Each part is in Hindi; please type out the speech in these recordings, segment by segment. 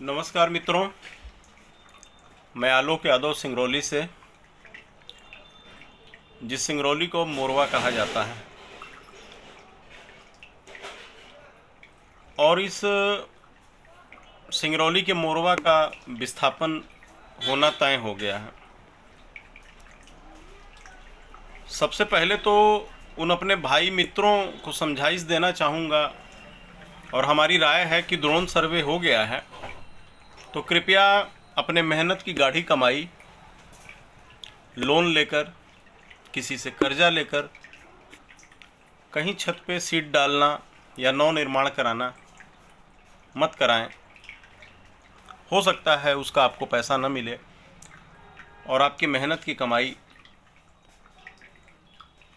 नमस्कार मित्रों, मैं आलोक यादव सिंगरौली से, जिस सिंगरौली को मोरवा कहा जाता है। और इस सिंगरौली के मोरवा का विस्थापन होना तय हो गया है। सबसे पहले तो उन अपने भाई मित्रों को समझाइश देना चाहूँगा, और हमारी राय है कि ड्रोन सर्वे हो गया है तो कृपया अपने मेहनत की गाढ़ी कमाई लोन लेकर, किसी से कर्जा लेकर कहीं छत पे सीट डालना या नव निर्माण कराना मत कराएं। हो सकता है उसका आपको पैसा न मिले और आपकी मेहनत की कमाई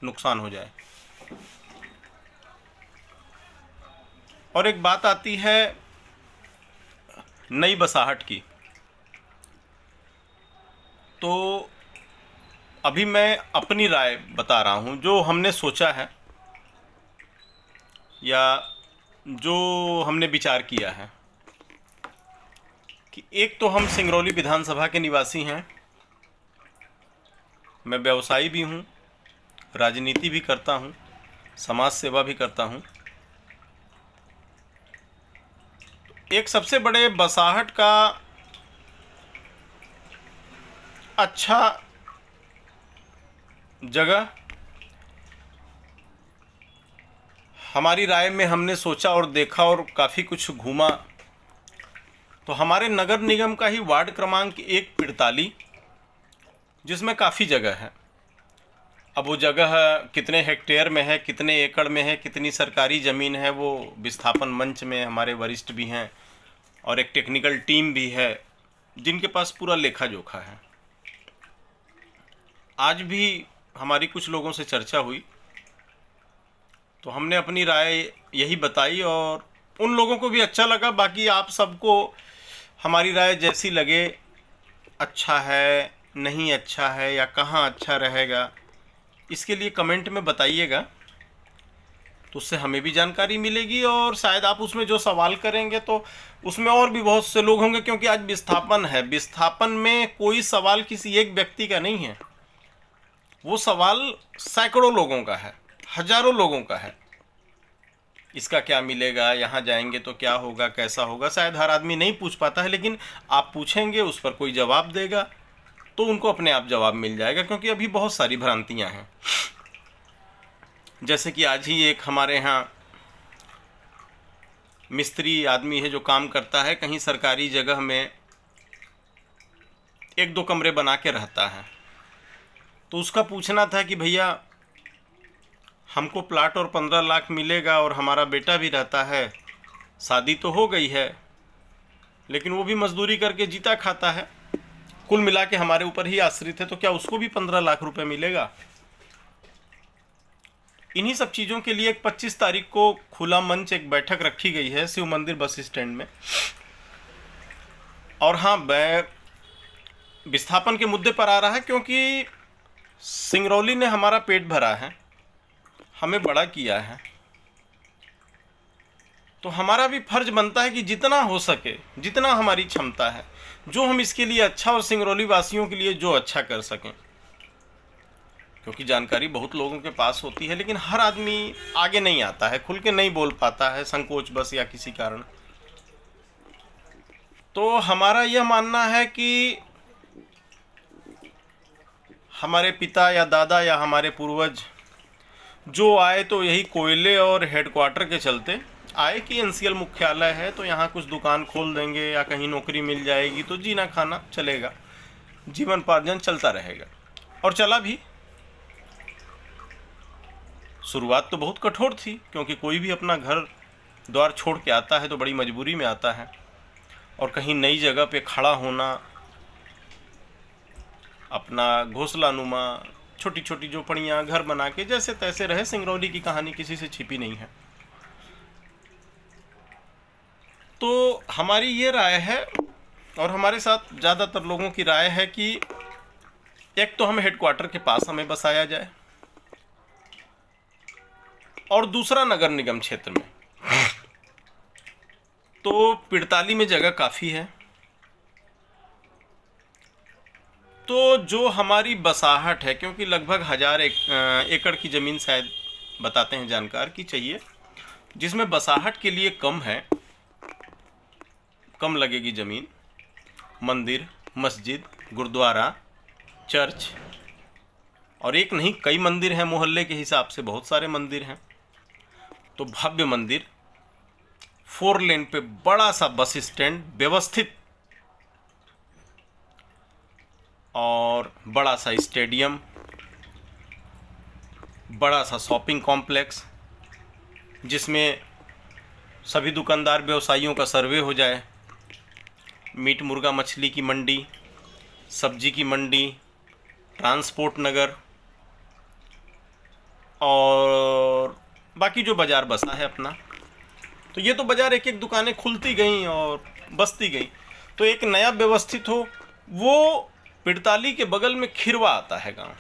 नुकसान हो जाए। और एक बात आती है नई बसाहट की, तो अभी मैं अपनी राय बता रहा हूँ जो हमने सोचा है या जो हमने विचार किया है कि एक तो हम सिंगरौली विधानसभा के निवासी हैं, मैं व्यवसायी भी हूँ, राजनीति भी करता हूँ, समाज सेवा भी करता हूँ। एक सबसे बड़े बसाहट का अच्छा जगह हमारी राय में हमने सोचा और देखा और काफ़ी कुछ घूमा, तो हमारे नगर निगम का ही वार्ड क्रमांक 1 जिसमें काफ़ी जगह है। अब वो जगह कितने हेक्टेयर में है, कितने एकड़ में है, कितनी सरकारी ज़मीन है, वो विस्थापन मंच में हमारे वरिष्ठ भी हैं और एक टेक्निकल टीम भी है जिनके पास पूरा लेखा जोखा है। आज भी हमारी कुछ लोगों से चर्चा हुई तो हमने अपनी राय यही बताई और उन लोगों को भी अच्छा लगा। बाकी आप सबको हमारी राय जैसी लगे, अच्छा है नहीं अच्छा है या कहाँ अच्छा रहेगा, इसके लिए कमेंट में बताइएगा, तो उससे हमें भी जानकारी मिलेगी और शायद आप उसमें जो सवाल करेंगे तो उसमें और भी बहुत से लोग होंगे, क्योंकि आज विस्थापन है। विस्थापन में कोई सवाल किसी एक व्यक्ति का नहीं है, वो सवाल सैकड़ों लोगों का है, हजारों लोगों का है। इसका क्या मिलेगा, यहाँ जाएंगे तो क्या होगा, कैसा होगा, शायद हर आदमी नहीं पूछ पाता है, लेकिन आप पूछेंगे उस पर कोई जवाब देगा तो उनको अपने आप जवाब मिल जाएगा, क्योंकि अभी बहुत सारी भ्रांतियाँ हैं। जैसे कि आज ही एक हमारे यहाँ मिस्त्री आदमी है जो काम करता है, कहीं सरकारी जगह में 1-2 कमरे बना के रहता है, तो उसका पूछना था कि भैया हमको प्लाट और 15 लाख मिलेगा और हमारा बेटा भी रहता है, शादी तो हो गई है लेकिन वो भी मजदूरी करके जीता खाता है, कुल मिला के हमारे ऊपर ही आश्रित है, तो क्या उसको भी 15 लाख रुपए मिलेगा? इन्हीं सब चीज़ों के लिए 25 तारीख को खुला मंच एक बैठक रखी गई है शिव मंदिर बस स्टैंड में। और हाँ, मैं विस्थापन के मुद्दे पर आ रहा है क्योंकि सिंगरौली ने हमारा पेट भरा है, हमें बड़ा किया है, तो हमारा भी फर्ज बनता है कि जितना हो सके, जितना हमारी क्षमता है, जो हम इसके लिए अच्छा और सिंगरौली वासियों के लिए जो अच्छा कर सकें। क्योंकि जानकारी बहुत लोगों के पास होती है लेकिन हर आदमी आगे नहीं आता है, खुल के नहीं बोल पाता है, संकोच बस या किसी कारण। तो हमारा यह मानना है कि हमारे पिता या दादा या हमारे पूर्वज जो आए तो यही कोयले और हेडक्वार्टर के चलते आए कि एनसीएल मुख्यालय है तो यहाँ कुछ दुकान खोल देंगे या कहीं नौकरी मिल जाएगी तो जीना खाना चलेगा, जीवनोपार्जन चलता रहेगा। और चला भी। शुरुआत तो बहुत कठोर थी, क्योंकि कोई भी अपना घर द्वार छोड़ के आता है तो बड़ी मजबूरी में आता है, और कहीं नई जगह पे खड़ा होना, अपना घोंसलानुमा छोटी छोटी झोपड़ियाँ घर बना के जैसे तैसे रहे। सिंगरौली की कहानी किसी से छिपी नहीं है। तो हमारी ये राय है और हमारे साथ ज़्यादातर लोगों की राय है कि एक तो हमें हेडक्वार्टर के पास हमें बसाया जाए, और दूसरा नगर निगम क्षेत्र में। तो पिड़ताली में जगह काफ़ी है। तो जो हमारी बसाहट है, क्योंकि लगभग 1000 एकड़ की ज़मीन शायद बताते हैं जानकार की चाहिए, जिसमें बसाहट के लिए कम है, कम लगेगी ज़मीन। मंदिर, मस्जिद, गुरुद्वारा, चर्च, और एक नहीं कई मंदिर हैं, मोहल्ले के हिसाब से बहुत सारे मंदिर हैं। तो भव्य मंदिर, 4 लेन पे बड़ा सा बस स्टैंड व्यवस्थित, और बड़ा सा स्टेडियम, बड़ा सा शॉपिंग कॉम्प्लेक्स जिसमें सभी दुकानदार व्यवसायियों का सर्वे हो जाए, मीट मुर्गा मछली की मंडी, सब्जी की मंडी, ट्रांसपोर्ट नगर, और बाकी जो बाज़ार बसा है अपना। तो ये तो बाज़ार एक एक दुकानें खुलती गई और बसती गई। तो एक नया व्यवस्थित हो, वो पिड़ताली के बगल में खिरवा आता है गांव।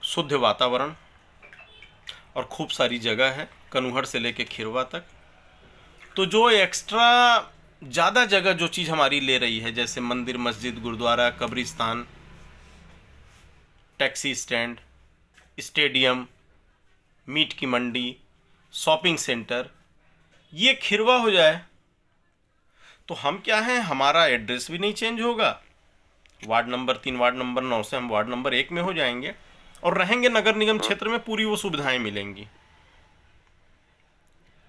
शुद्ध वातावरण और खूब सारी जगह है, कनुहर से लेके खिरवा तक। तो जो एक्स्ट्रा ज़्यादा जगह जो चीज़ हमारी ले रही है, जैसे मंदिर, मस्जिद, गुरुद्वारा, कब्रिस्तान, टैक्सी स्टैंड, स्टेडियम, मीट की मंडी, शॉपिंग सेंटर, ये खिरवा हो जाए तो हम क्या हैं, हमारा एड्रेस भी नहीं चेंज होगा। वार्ड नंबर 3, वार्ड नंबर 9 से हम वार्ड नंबर 1 में हो जाएंगे और रहेंगे नगर निगम क्षेत्र में, पूरी वो सुविधाएं मिलेंगी।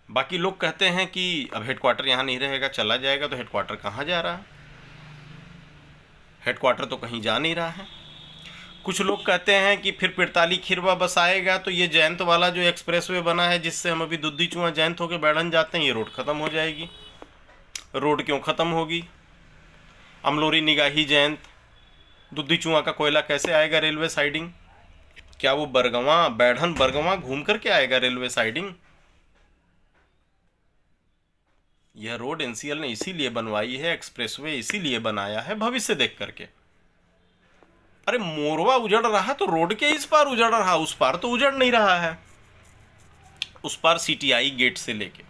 बाकी लोग कहते हैं कि अब हेडक्वार्टर यहाँ नहीं रहेगा, चला जाएगा, तो हेडक्वार्टर कहाँ जा रहा है? हेडक्वार्टर तो कहीं जा नहीं रहा है। कुछ लोग कहते हैं कि फिर पिड़ताली खिरवा बस आएगा तो ये जयंत वाला जो एक्सप्रेसवे बना है, जिससे हम अभी दुद्धी चुआ जयंत होकर बैढ़न जाते हैं, ये रोड ख़त्म हो जाएगी। रोड क्यों ख़त्म होगी? अमलोरी, निगाही, जयंत, दुद्धी चुआ का कोयला कैसे आएगा रेलवे साइडिंग? क्या वो बरगवां, बैढ़न बरगवां घूम करके आएगा रेलवे साइडिंग? यह रोड एनसीएल ने इसीलिए बनवाई है, एक्सप्रेसवे इसीलिए बनाया है, भविष्य देख करके। अरे मोरवा उजड़ रहा तो रोड के इस पार उजड़ रहा, उस पार तो उजड़ नहीं रहा है। उस पार सीटीआई गेट से लेके,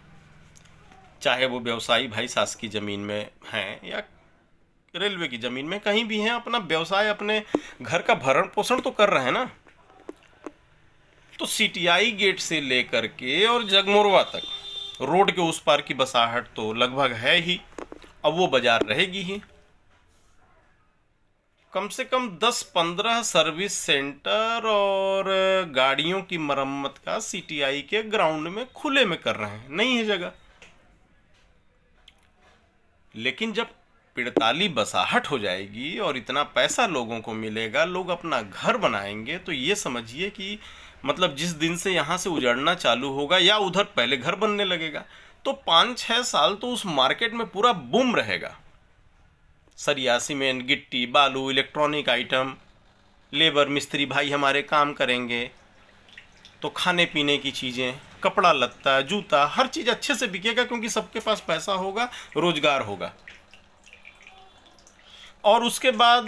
चाहे वो व्यवसायी भाई शासकीय ज़मीन में हैं या रेलवे की ज़मीन में, कहीं भी हैं, अपना व्यवसाय, अपने घर का भरण पोषण तो कर रहे हैं ना। तो सीटीआई गेट से लेकर के और जगमोरवा तक रोड के उस पार की बसाहट तो लगभग है ही। अब वो बाजार रहेगी ही। कम से कम 10-15 सर्विस सेंटर और गाड़ियों की मरम्मत का सीटीआई के ग्राउंड में खुले में कर रहे हैं, नहीं है जगह। लेकिन जब पिड़ताली बसाहट हो जाएगी और इतना पैसा लोगों को मिलेगा, लोग अपना घर बनाएंगे, तो ये समझिए कि मतलब जिस दिन से यहाँ से उजड़ना चालू होगा या उधर पहले घर बनने लगेगा, तो 5-6 साल तो उस मार्केट में पूरा बूम रहेगा। सरिया, सीमेंट, गिट्टी, बालू, इलेक्ट्रॉनिक आइटम, लेबर, मिस्त्री भाई हमारे काम करेंगे, तो खाने पीने की चीज़ें, कपड़ा लत्ता, जूता, हर चीज़ अच्छे से बिकेगा, क्योंकि सबके पास पैसा होगा, रोजगार होगा। और उसके बाद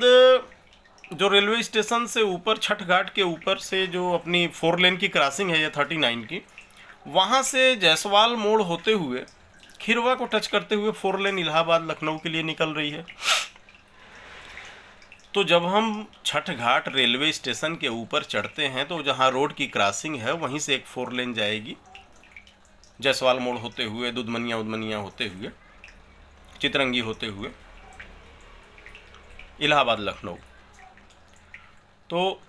जो रेलवे स्टेशन से ऊपर, छठ घाट के ऊपर से जो अपनी 4 लेन की क्रॉसिंग है या 39 की, वहाँ से जायसवाल मोड़ होते हुए खिरवा को टच करते हुए 4 लेन इलाहाबाद लखनऊ के लिए निकल रही है। तो जब हम छठ घाट रेलवे स्टेशन के ऊपर चढ़ते हैं, तो जहाँ रोड की क्रॉसिंग है वहीं से एक 4 लेन जाएगी, जायसवाल मोड़ होते हुए, दुधमनिया उदमनिया होते हुए, चितरंगी होते हुए, इलाहाबाद लखनऊ। तो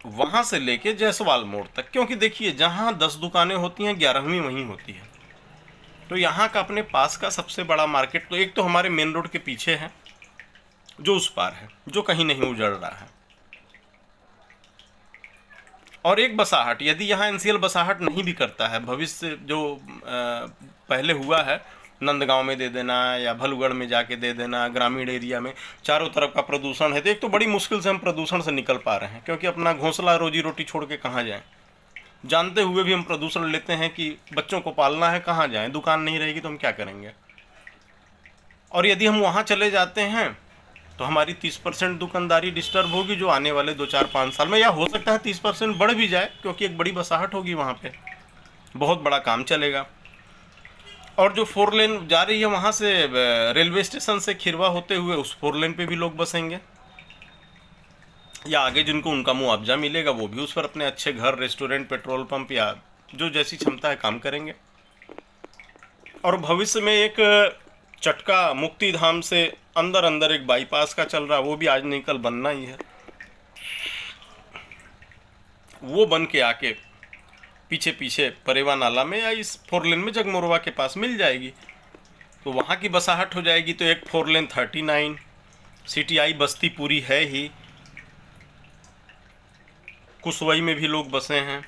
वहाँ से लेके जायसवाल मोड़ तक, क्योंकि देखिए जहाँ 10 दुकानें होती हैं, 11वीं वहीं होती है। तो यहाँ का अपने पास का सबसे बड़ा मार्केट तो एक तो हमारे मेन रोड के पीछे है, जो उस पार है, जो कहीं नहीं उजड़ रहा है। और एक बसाहट, यदि यहाँ एनसीएल बसाहट नहीं भी करता है, भविष्य जो पहले हुआ है, नंदगांव में दे देना या भलुगढ़ में जाके दे देना, ग्रामीण एरिया में चारों तरफ का प्रदूषण है, तो एक तो बड़ी मुश्किल से हम प्रदूषण से निकल पा रहे हैं, क्योंकि अपना घोंसला, रोजी रोटी छोड़ के कहाँ जाएं। जानते हुए भी हम प्रदूषण लेते हैं कि बच्चों को पालना है, कहाँ जाएं, दुकान नहीं रहेगी तो हम क्या करेंगे। और यदि हम वहाँ चले जाते हैं तो हमारी 30% दुकानदारी डिस्टर्ब होगी, जो आने वाले 2-4-5 साल में, या हो सकता है 30% बढ़ भी जाए, क्योंकि एक बड़ी बसाहट होगी वहाँ पे, बहुत बड़ा काम चलेगा। और जो 4 लेन जा रही है वहाँ से रेलवे स्टेशन से खिरवा होते हुए उस 4 लेन पे भी लोग बसेंगे, या आगे जिनको उनका मुआवजा मिलेगा वो भी उस पर अपने अच्छे घर, रेस्टोरेंट, पेट्रोल पंप या जो जैसी क्षमता है काम करेंगे। और भविष्य में एक चटका मुक्तिधाम से अंदर अंदर एक बाईपास का चल रहा, वो भी आज नहीं कल बनना ही है। वो बन के आके पीछे पीछे परेवा नाला में या इस 4 लेन में जगमोरवा के पास मिल जाएगी, तो वहाँ की बसाहट हो जाएगी। तो एक 4 लेन 39, CTI बस्ती पूरी है ही, कुसवई में भी लोग बसे हैं,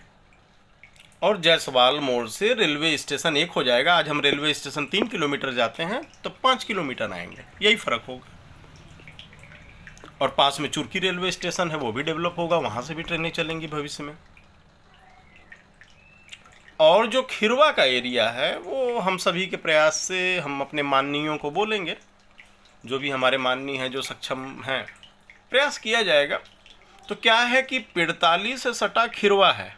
और जायसवाल मोड़ से रेलवे स्टेशन एक हो जाएगा। आज हम रेलवे स्टेशन 3 किलोमीटर जाते हैं तो 5 किलोमीटर आएंगे, यही फ़र्क होगा। और पास में चुरकी रेलवे स्टेशन है, वो भी डेवलप होगा, वहाँ से भी ट्रेनें चलेंगी भविष्य में। और जो खिरवा का एरिया है वो हम सभी के प्रयास से हम अपने माननीयों को बोलेंगे, जो भी हमारे माननीय हैं जो सक्षम हैं, प्रयास किया जाएगा। तो क्या है कि पिड़ताली से सटा खिरवा है,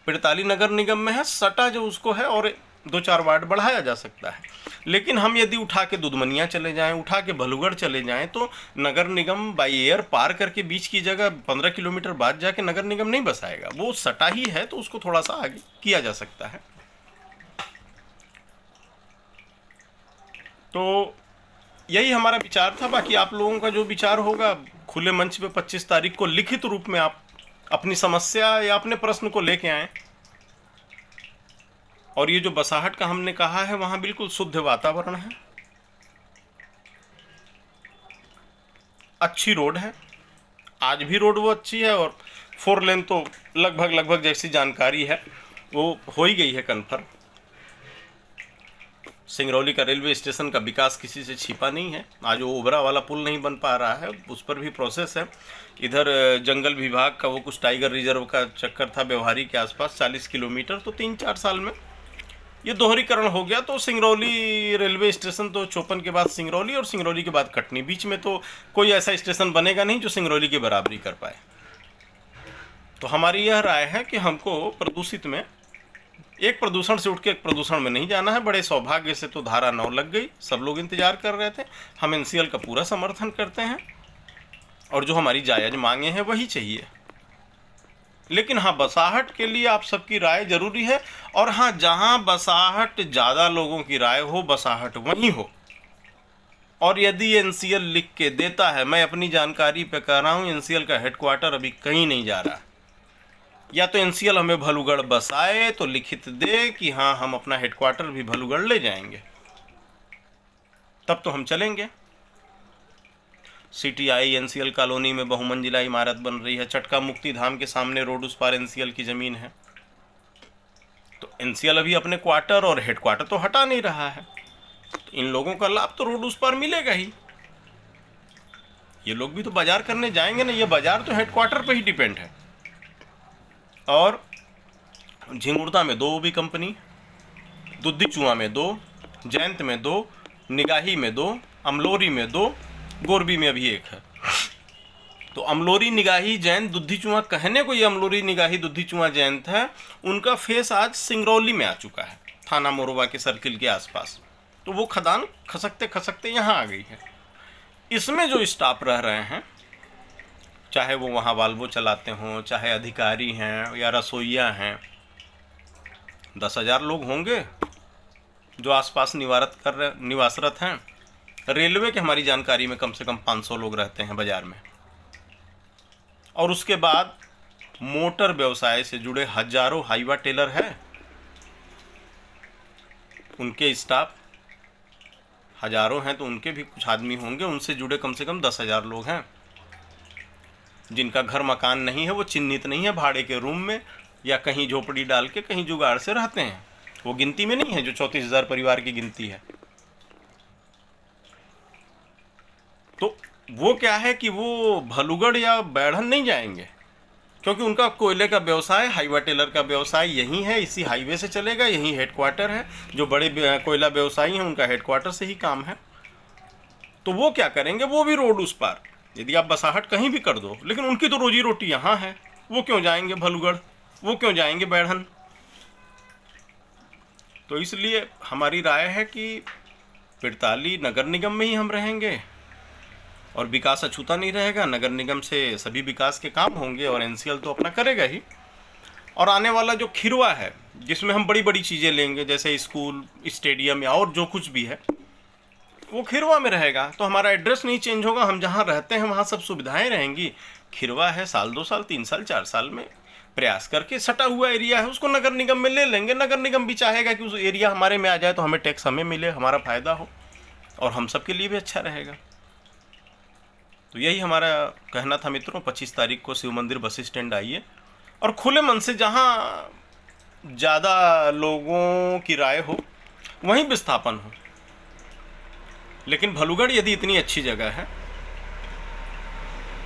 पिड़ताली नगर निगम में है, सटा जो उसको है और 2-4 वार्ड बढ़ाया जा सकता है। लेकिन हम यदि उठा के दुधमनिया चले जाएं, उठा के भलुगढ़ चले जाएं, तो नगर निगम बाई एयर पार करके बीच की जगह 15 किलोमीटर बाद जाके नगर निगम नहीं बसाएगा, वो सटा ही है, तो उसको थोड़ा सा आगे किया जा सकता है। तो यही हमारा विचार था। बाकी आप लोगों का जो विचार होगा खुले मंच पे 25 तारीख को लिखित रूप में आप अपनी समस्या या अपने प्रश्न को लेके आएँ। और ये जो बसाहट का हमने कहा है, वहाँ बिल्कुल शुद्ध वातावरण है, अच्छी रोड है, आज भी रोड वो अच्छी है, और 4 लेन तो लगभग जैसी जानकारी है वो हो ही गई है कन्फर्म। सिंगरौली का रेलवे स्टेशन का विकास किसी से छिपा नहीं है। आज वो ओबरा वाला पुल नहीं बन पा रहा है, उस पर भी प्रोसेस है। इधर जंगल विभाग का वो कुछ टाइगर रिजर्व का चक्कर था व्यवहारी के आसपास 40 किलोमीटर, तो 3-4 साल में ये दोहरीकरण हो गया। तो सिंगरौली रेलवे स्टेशन तो चौपन के बाद सिंगरौली और सिंगरौली के बाद कटनी, बीच में तो कोई ऐसा स्टेशन बनेगा नहीं जो सिंगरौली की बराबरी कर पाए। तो हमारी यह राय है कि हमको प्रदूषित में एक प्रदूषण से उठ के एक प्रदूषण में नहीं जाना है। बड़े सौभाग्य से तो धारा 9 लग गई, सब लोग इंतजार कर रहे थे। हम NCL का पूरा समर्थन करते हैं और जो हमारी जायज़ मांगे हैं वही चाहिए। लेकिन हाँ, बसाहट के लिए आप सबकी राय जरूरी है। और हाँ, जहाँ बसाहट ज़्यादा लोगों की राय हो, बसाहट वहीं हो। और यदि NCL लिख के देता है, मैं अपनी जानकारी पे कह रहा हूँ, NCL का हेडक्वार्टर अभी कहीं नहीं जा रहा, या तो NCL हमें भलुगढ़ बसाए तो लिखित दे कि हाँ हम अपना हेडक्वार्टर भी भलुगढ़ ले जाएंगे, तब तो हम चलेंगे। CTI NCL कॉलोनी में बहुमंजिला इमारत बन रही है, चटका मुक्तिधाम के सामने रोड उस पार NCL की ज़मीन है। तो NCL अभी अपने क्वार्टर और हेडक्वार्टर तो हटा नहीं रहा है, तो इन लोगों का लाभ तो रोड उस पार मिलेगा ही। ये लोग भी तो बाजार करने जाएंगे ना, ये बाजार तो हेडक्वार्टर पे ही डिपेंड है। और झिंगुरदा में 2 भी कंपनी, दुद्धी चुआ में 2, जयंत में 2, निगाही में 2, अमलोरी में 2, गोरबी में अभी 1 है। तो अमलोरी, निगाही, जयंत, दुद्धी चुआ, कहने को ये अमलोरी, निगाही, दुद्धी चुआ, जयंत है, उनका फेस आज सिंगरौली में आ चुका है, थाना मोरवा के सर्किल के आसपास। तो वो खदान खसकते खसकते यहाँ आ गई है। इसमें जो स्टाफ रह रहे हैं, चाहे वो वहाँ वाल्वो चलाते हों, चाहे अधिकारी हैं या रसोइया हैं, 10,000 लोग होंगे जो आसपास निवासरत हैं। रेलवे के हमारी जानकारी में कम से कम 500 लोग रहते हैं बाज़ार में। और उसके बाद मोटर व्यवसाय से जुड़े हजारों हाईवा टेलर हैं, उनके स्टाफ हजारों हैं, तो उनके भी कुछ आदमी होंगे, उनसे जुड़े कम से कम 10,000 लोग हैं। जिनका घर मकान नहीं है, वो चिन्हित नहीं है, भाड़े के रूम में या कहीं झोपड़ी डाल के कहीं जुगाड़ से रहते हैं, वो गिनती में नहीं है जो 34,000 परिवार की गिनती है। तो वो क्या है कि वो भलुगढ़ या बैढ़न नहीं जाएंगे, क्योंकि उनका कोयले का व्यवसाय, हाईवा टेलर का व्यवसाय यहीं है, इसी हाईवे से चलेगा, यहीं हेडक्वार्टर है। जो बड़े कोयला व्यवसायी हैं उनका हेडक्वार्टर से ही काम है। तो वो क्या करेंगे, वो भी रोड उस पार, यदि आप बसाहट कहीं भी कर दो, लेकिन उनकी तो रोजी रोटी यहाँ है, वो क्यों जाएंगे भलुगढ़, वो क्यों जाएंगे बैढ़न। तो इसलिए हमारी राय है कि पिरताली नगर निगम में ही हम रहेंगे और विकास अछूता नहीं रहेगा। नगर निगम से सभी विकास के काम होंगे और एनसीएल तो अपना करेगा ही। और आने वाला जो खिरवा है जिसमें हम बड़ी बड़ी चीज़ें लेंगे, जैसे स्कूल, स्टेडियम या और जो कुछ भी है, वो खिरवा में रहेगा। तो हमारा एड्रेस नहीं चेंज होगा, हम जहाँ रहते हैं वहाँ सब सुविधाएं रहेंगी। खिरवा है, साल 2 साल 3 साल 4 साल में प्रयास करके सटा हुआ एरिया है उसको नगर निगम में ले लेंगे। नगर निगम भी चाहेगा कि उस एरिया हमारे में आ जाए तो हमें टैक्स हमें मिले, हमारा फ़ायदा हो और हम सब के लिए भी अच्छा रहेगा। तो यही हमारा कहना था मित्रों। 25 तारीख को शिव मंदिर बस स्टैंड आइए और खुले मन से जहाँ ज़्यादा लोगों की राय हो वहीं विस्थापन हो। लेकिन भलुगढ़ यदि इतनी अच्छी जगह है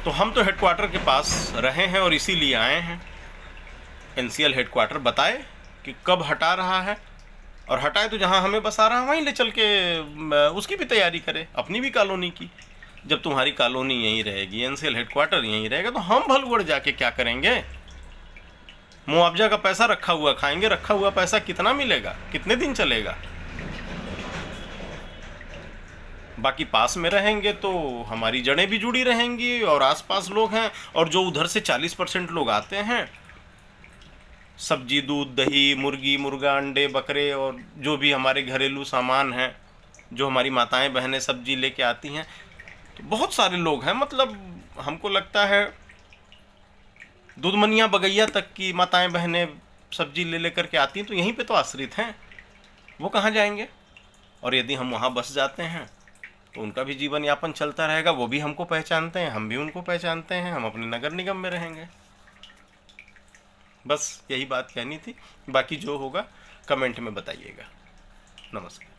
तो हम तो हेडक्वार्टर के पास रहे हैं और इसीलिए आए हैं। एनसीएल हेडक्वार्टर बताए कि कब हटा रहा है, और हटाए तो जहाँ हमें बसा रहा है वहीं ले चल के उसकी भी तैयारी करे, अपनी भी कॉलोनी की। जब तुम्हारी कॉलोनी यहीं रहेगी, एनसीएल हेडक्वार्टर यहीं रहेगा, तो हम भलुगढ़ जाके क्या करेंगे? मुआवजा का पैसा रखा हुआ खाएंगे। रखा हुआ पैसा कितना मिलेगा, कितने दिन चलेगा? बाकी पास में रहेंगे तो हमारी जड़ें भी जुड़ी रहेंगी और आसपास लोग हैं। और जो उधर से 40% लोग आते हैं, सब्जी, दूध, दही, मुर्गी, मुर्गा, अंडे, बकरे और जो भी हमारे घरेलू सामान हैं, जो हमारी माताएं बहनें सब्जी लेके आती हैं, तो बहुत सारे लोग हैं। मतलब हमको लगता है दूधमनिया बगैया तक की माताएं बहनें सब्जी ले लेकर के आती हैं, तो यहीं पे तो आश्रित हैं। वो कहाँ जाएंगे? और यदि हम वहाँ बस जाते हैं तो उनका भी जीवन यापन चलता रहेगा। वो भी हमको पहचानते हैं, हम भी उनको पहचानते हैं। हम अपने नगर निगम में रहेंगे। बस यही बात कहनी थी। बाकी जो होगा कमेंट में बताइएगा। नमस्कार।